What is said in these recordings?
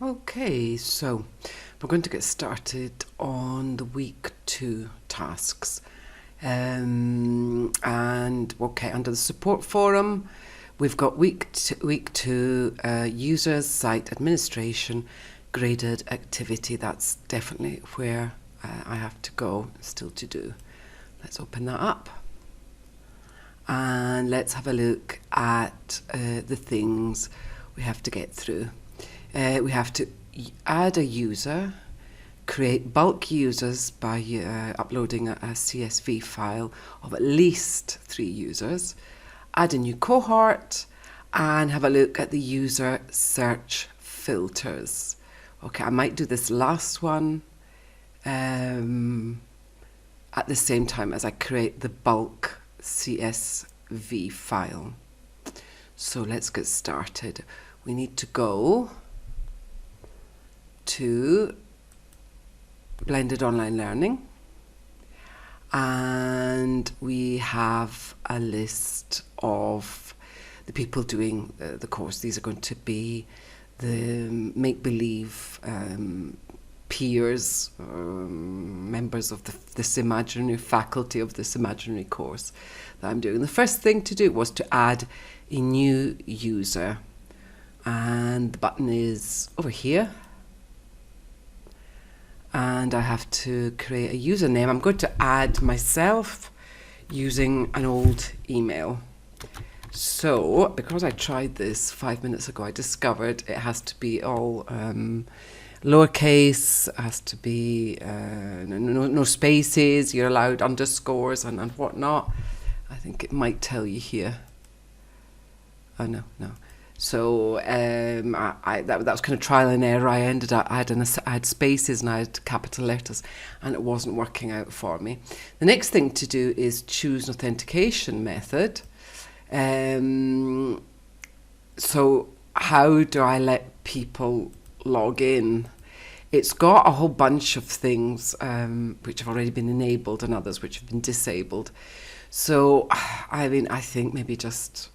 Okay, so we're going to get started on the week 2 tasks. And okay, under the support forum, we've got week two users, site administration, graded activity. That's definitely where I have to go, still to do. Let's open that up. And let's have a look at the things we have to get through. We have to add a user, create bulk users by uploading a CSV file of at least 3 users, add a new cohort, and have a look at the user search filters. Okay, I might do this last one at the same time as I create the bulk CSV file. So let's get started. We need to go to Blended Online Learning, and we have a list of the people doing the course. These are going to be the make-believe peers, members of this imaginary faculty of this imaginary course that I'm doing. The first thing to do was to add a new user, and the button is over here. And I have to create a username. I'm going to add myself using an old email. So, because I tried this 5 minutes ago, I discovered it has to be all lowercase, has to be no spaces, you're allowed underscores and whatnot. I think it might tell you here. Oh, no. So that was kind of trial and error. I had spaces and I had capital letters, and it wasn't working out for me. The next thing to do is choose an authentication method. So how do I let people log in? It's got a whole bunch of things which have already been enabled and others which have been disabled. So, I mean, I think maybe just...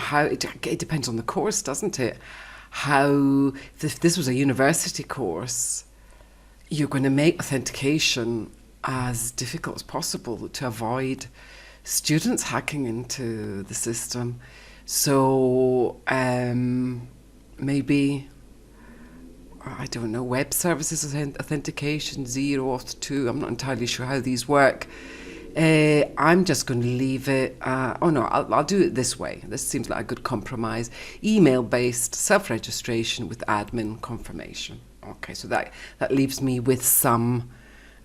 how it depends on the course, doesn't it? How, if this was a university course, you're going to make authentication as difficult as possible to avoid students hacking into the system. So maybe, I don't know, web services authentication, 0 auth 2. I'm not entirely sure how these work. I'm just going to leave it. I'll do it this way. This seems like a good compromise. Email-based self-registration with admin confirmation. Okay, so that leaves me with some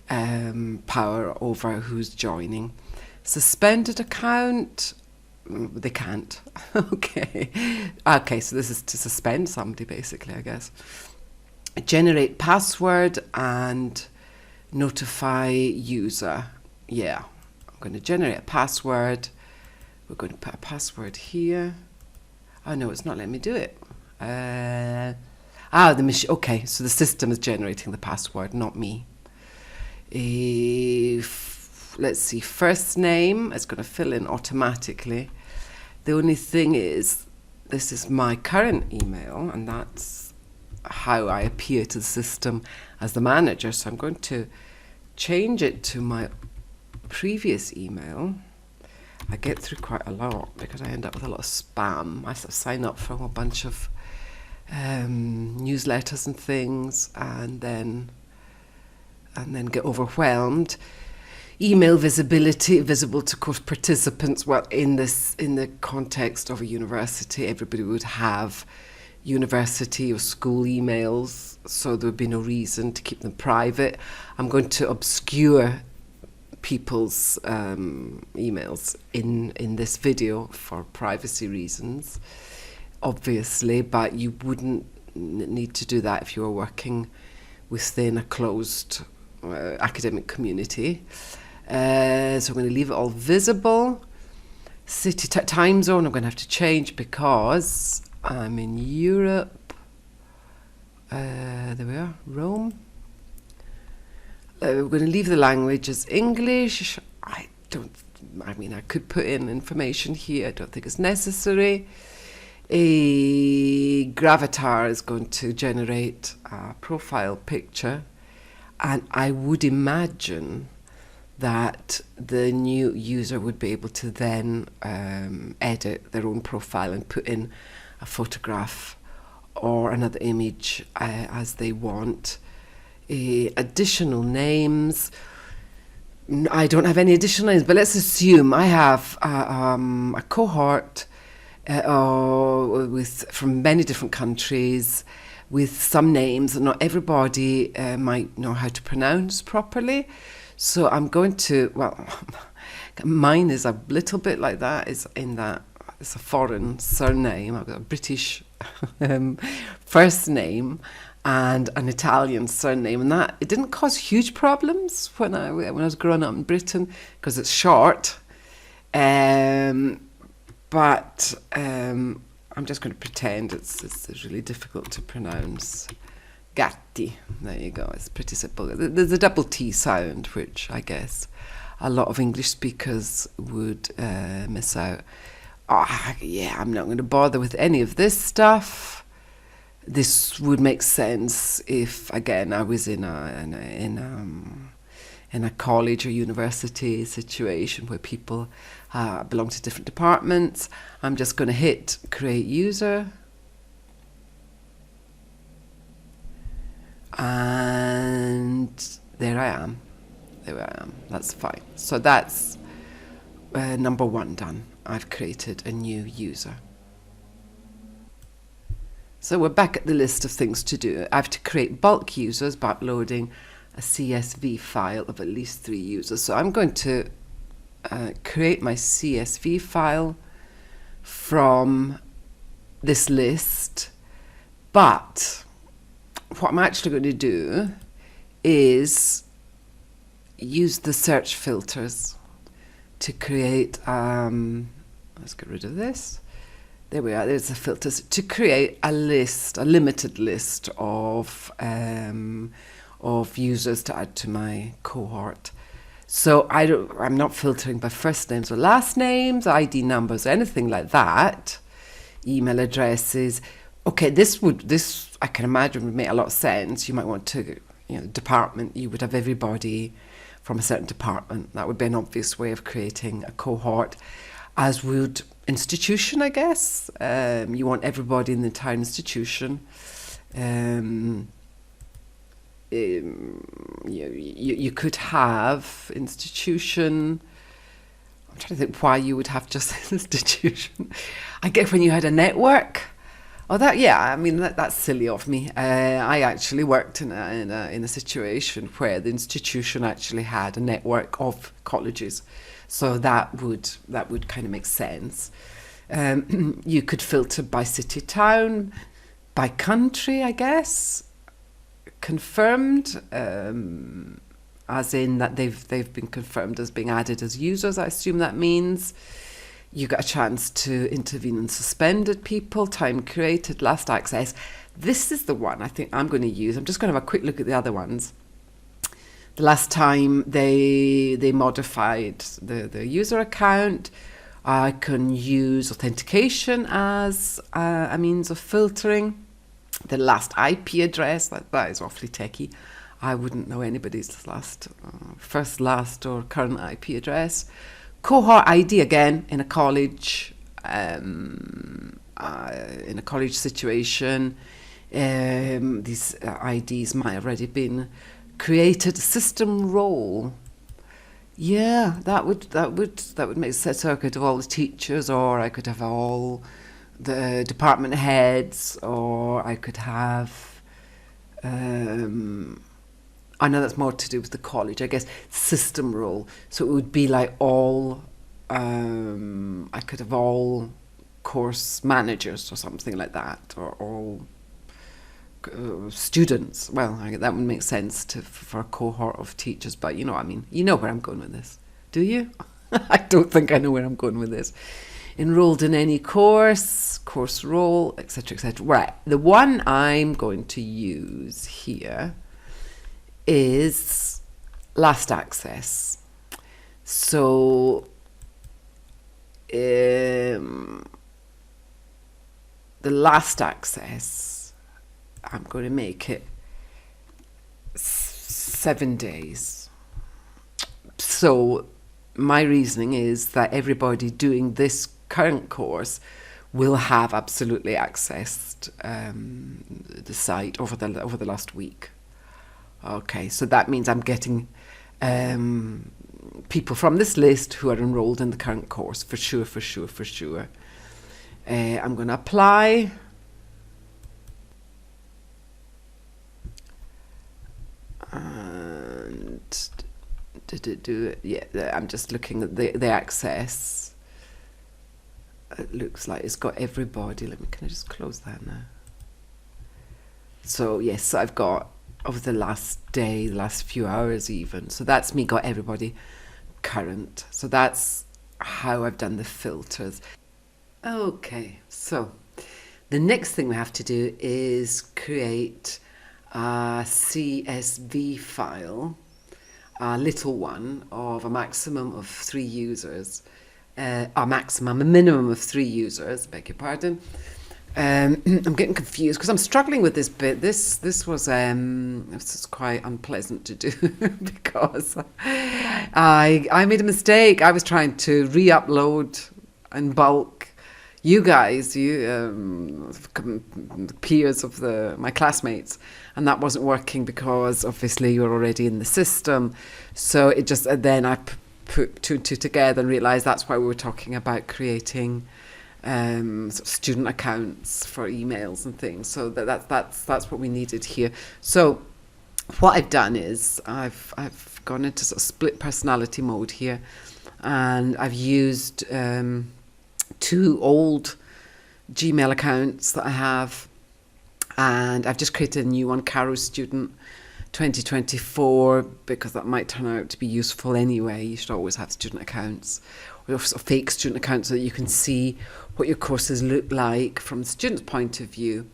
power over who's joining. Suspended account. They can't. Okay, so this is to suspend somebody, basically, I guess. Generate password and notify user. Yeah. I'm going to generate a password. We're going to put a password here. Oh no, it's not letting me do it. The machine. Okay, so the system is generating the password, not me. Let's see, first name. It's going to fill in automatically. The only thing is, this is my current email, and that's how I appear to the system as the manager. So I'm going to change it to my previous email. I get through quite a lot because I end up with a lot of spam. I have to sign up for a whole bunch of newsletters and things, and then get overwhelmed. Email visibility, visible to course participants. Well, in the context of a university, everybody would have university or school emails, so there would be no reason to keep them private. I'm going to obscure people's emails in this video for privacy reasons, obviously, but you wouldn't need to do that if you were working within a closed academic community. So I'm going to leave it all visible. City time zone I'm going to have to change because I'm in Europe. There we are, Rome. We're going to leave the language as English. I could put in information here. I don't think it's necessary. A Gravatar is going to generate a profile picture, and I would imagine that the new user would be able to then edit their own profile and put in a photograph or another image as they want. Additional names. I don't have any additional names, but let's assume I have a cohort from many different countries with some names that not everybody might know how to pronounce properly. So I'm going to, well, mine is a little bit like that, is in that it's a foreign surname. I've got a British first name and an Italian surname, and that it didn't cause huge problems when I was growing up in Britain because it's short. But I'm just going to pretend it's really difficult to pronounce. Gatti. There you go. It's pretty simple. There's a double T sound, which I guess a lot of English speakers would miss out. I'm not going to bother with any of this stuff. This would make sense if, again, I was in a college or university situation where people belong to different departments. I'm just going to hit create user. And there I am. That's fine. So that's number 1 done. I've created a new user. So we're back at the list of things to do. I have to create bulk users by uploading a CSV file of at least 3 users. So I'm going to create my CSV file from this list, but what I'm actually going to do is use the search filters to create, let's get rid of this. There we are, there's the filters, to create a list, a limited list of users to add to my cohort. So I'm not filtering by first names or last names, ID numbers, anything like that, email addresses. Okay, this I can imagine would make a lot of sense. You might want to, department, you would have everybody from a certain department. That would be an obvious way of creating a cohort, as would institution, I guess. You want everybody in the entire institution. You could have institution. I'm trying to think why you would have just institution. I guess when you had a network. Oh, that's silly of me. I actually worked in a situation where the institution actually had a network of colleges, so that would kind of make sense. You could filter by city, town, by country, I guess. Confirmed, as in that they've been confirmed as being added as users. I assume that means you got a chance to intervene and suspended people. Time created, last access. This is the one I think I'm going to use. I'm just going to have a quick look at the other ones. The last time they modified the user account, I can use authentication as a means of filtering. The last IP address, that is awfully techie. I wouldn't know anybody's first, last, or current IP address. Cohort ID, again, in a college situation. These IDs might have already been created. System role. Yeah, that would make sense. So I could have all the teachers, or I could have all the department heads, or I could have I know that's more to do with the college, I guess, system role. So it would be like all I could have all course managers or something like that, or all students. Well, that would make sense for a cohort of teachers, but you know what I mean. You know where I'm going with this, do you? I don't think I know where I'm going with this. Enrolled in any course role, etc., etc. Right, the one I'm going to use here is last access. So the last access, I'm going to make it 7 days. So my reasoning is that everybody doing this current course will have absolutely accessed the site over the last week. Okay, so that means I'm getting people from this list who are enrolled in the current course, for sure. I'm going to apply. And I'm just looking at the access. It looks like it's got everybody. Can I just close that now? So yes, I've got over the last day, the last few hours even. So that's me, got everybody current. So that's how I've done the filters. Okay, so the next thing we have to do is create a CSV file, a little one of a maximum of 3 users, a minimum of 3 users, beg your pardon. I'm getting confused because I'm struggling with this bit. This was quite unpleasant to do because I made a mistake. I was trying to re-upload in bulk. You guys, peers of my classmates, and that wasn't working because obviously you're already in the system. So it just then I put 2 and 2 together and realised that's why we were talking about creating sort of student accounts for emails and things. So that's what we needed here. So what I've done is I've gone into sort of split personality mode here, and I've used 2 old Gmail accounts that I have, and I've just created a new one, Caro Student 2024, because that might turn out to be useful anyway. You should always have student accounts, or sort of fake student accounts, so that you can see what your courses look like from the student's point of view.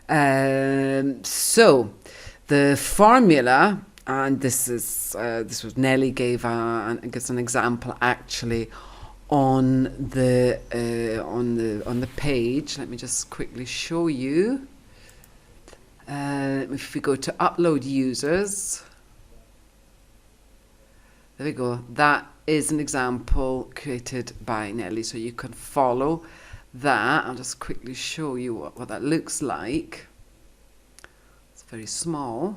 So the formula, and this was Nelly gives an example actually on the page. Let me just quickly show you. If we go to upload users, there we go. That is an example created by Nelly, so you can follow that. I'll just quickly show you what that looks like. It's very small.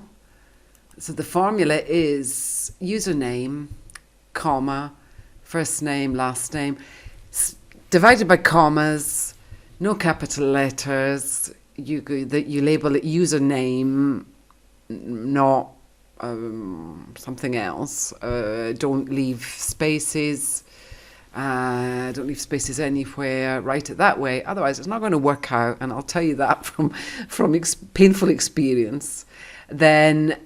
So the formula is username, comma, first name, last name, divided by commas, no capital letters. You label it username, not something else. Don't leave spaces. Don't leave spaces anywhere. Write it that way. Otherwise, it's not going to work out. And I'll tell you that from painful experience. Then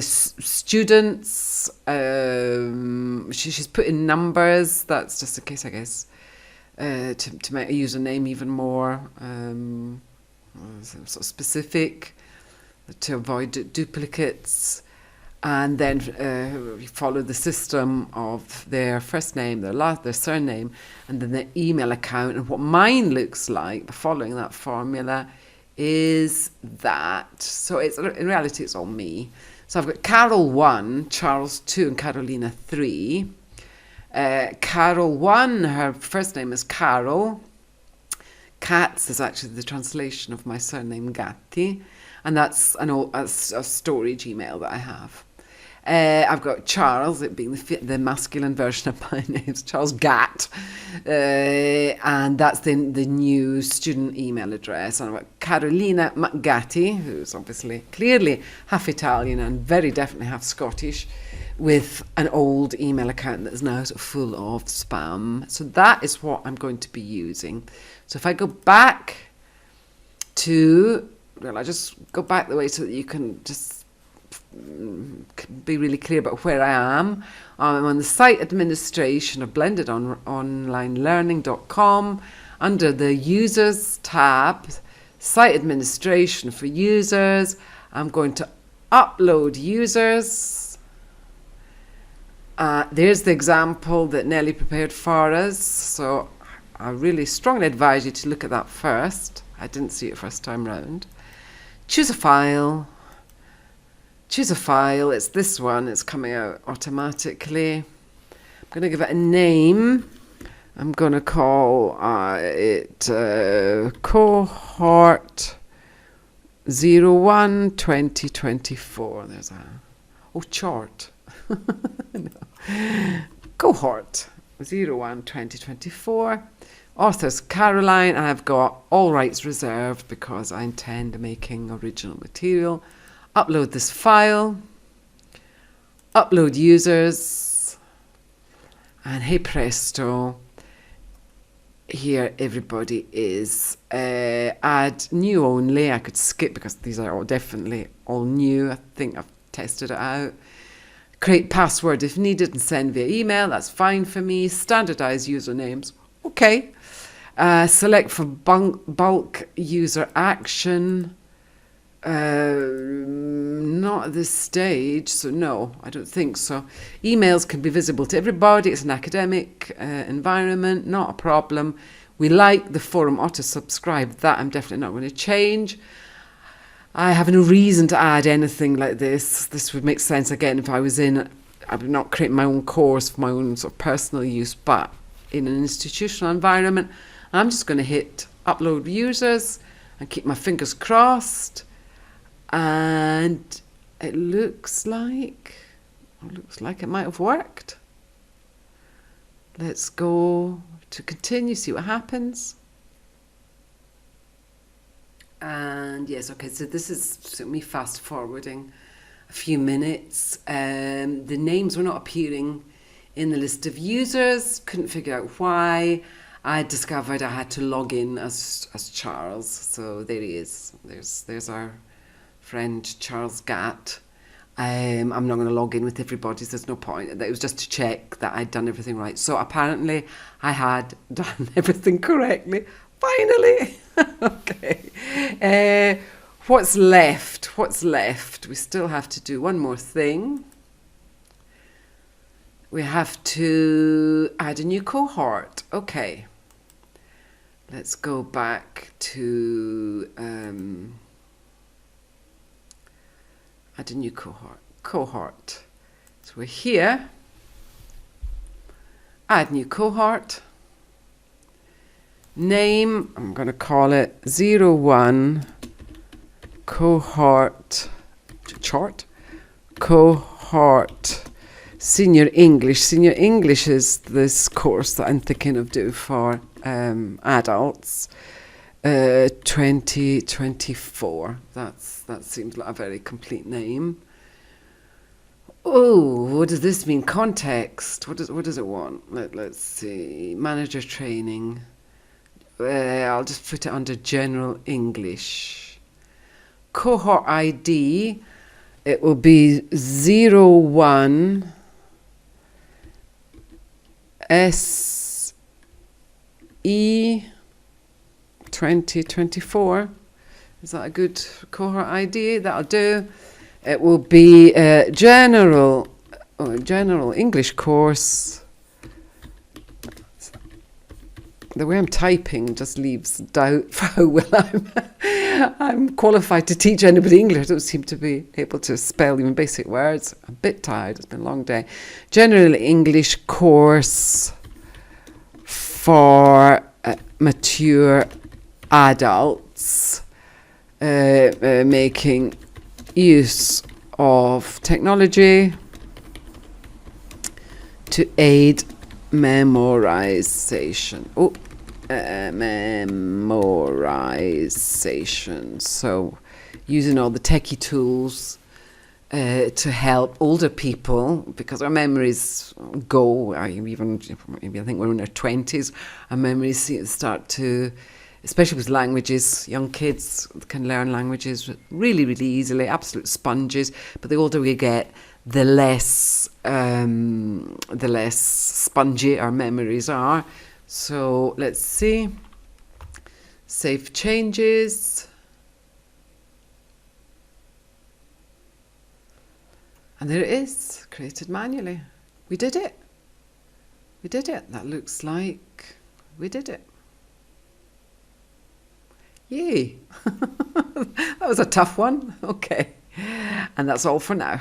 students. She's put in numbers. That's just in case, I guess, to make a username even more sort of specific, to avoid duplicates. And then we follow the system of their first name, their surname, and then their email account. And what mine looks like, following that formula, is that. So in reality, it's all me. So I've got Carol 1, Charles 2, and Carolina 3. Carol 1, her first name is Carol. Katz is actually the translation of my surname Gatti, and that's a storage email that I have. I've got Charles, it being the masculine version of my name, it's Charles Gatt, and that's the new student email address. And I've got Carolina Gatti, who's obviously clearly half Italian and very definitely half Scottish, with an old email account that is now sort of full of spam. So that is what I'm going to be using. So if I go back to, I just go back the way so that you can just be really clear about where I am. I'm on the site administration of blendedonlinelearning.com under the users tab, site administration for users. I'm going to upload users. There's the example that Nelly prepared for us. So I really strongly advise you to look at that first. I didn't see it first time round. Choose a file. Choose a file. It's this one. It's coming out automatically. I'm going to give it a name. I'm going to call it cohort 01 2024. There's a chart. No. Cohort 01 2024. Author's Caroline. I've got all rights reserved because I intend making original material. Upload this file. Upload users. And hey presto. Here everybody is. Add new only. I could skip because these are all definitely all new. I think I've tested it out. Create password if needed and send via email. That's fine for me. Standardize usernames. Okay. Select for bulk user action. Not at this stage, so no, I don't think so. Emails can be visible to everybody. It's an academic environment, not a problem. We like the forum auto-subscribe. That I'm definitely not going to change. I have no reason to add anything like this. This would make sense again if I was I would not create my own course for my own sort of personal use, but in an institutional environment, I'm just going to hit upload users and keep my fingers crossed. And it looks like it might have worked. Let's go to continue, see what happens. And yes, okay, so this is me fast forwarding a few minutes. The names were not appearing in the list of users, couldn't figure out why. I discovered I had to log in as Charles, so there he is. There's our friend Charles Gatt. I'm not going to log in with everybody, so there's no point. It was just to check that I'd done everything right. So apparently I had done everything correctly. Finally! Okay. What's left? We still have to do one more thing. We have to add a new cohort. Okay. Let's go back to add a new cohort. So we're here. Add new cohort. Name, I'm going to call it 01 cohort chart. Cohort Senior English. Senior English is this course that I'm thinking of doing for adults. 2024. That seems like a very complete name. Oh, what does this mean? Context. What does it want? Let's see. Manager training. I'll just put it under general English. Cohort ID. It will be 01 SE 2024. Is that a good cohort ID? That'll do. It will be a general English course. The way I'm typing just leaves doubt for how well I'm qualified to teach anybody English. I don't seem to be able to spell even basic words. I'm a bit tired. It's been a long day. General English course for mature adults making use of technology to aid memorization. Memorization. So using all the techie tools to help older people, because our memories go, maybe I think we're in our 20s, our memories start to, especially with languages, young kids can learn languages really, really easily, absolute sponges, but the older we get, the less spongy our memories are. So let's see. Save changes. And there it is, created manually. We did it. That looks like we did it. Yay. That was a tough one. Okay. And that's all for now.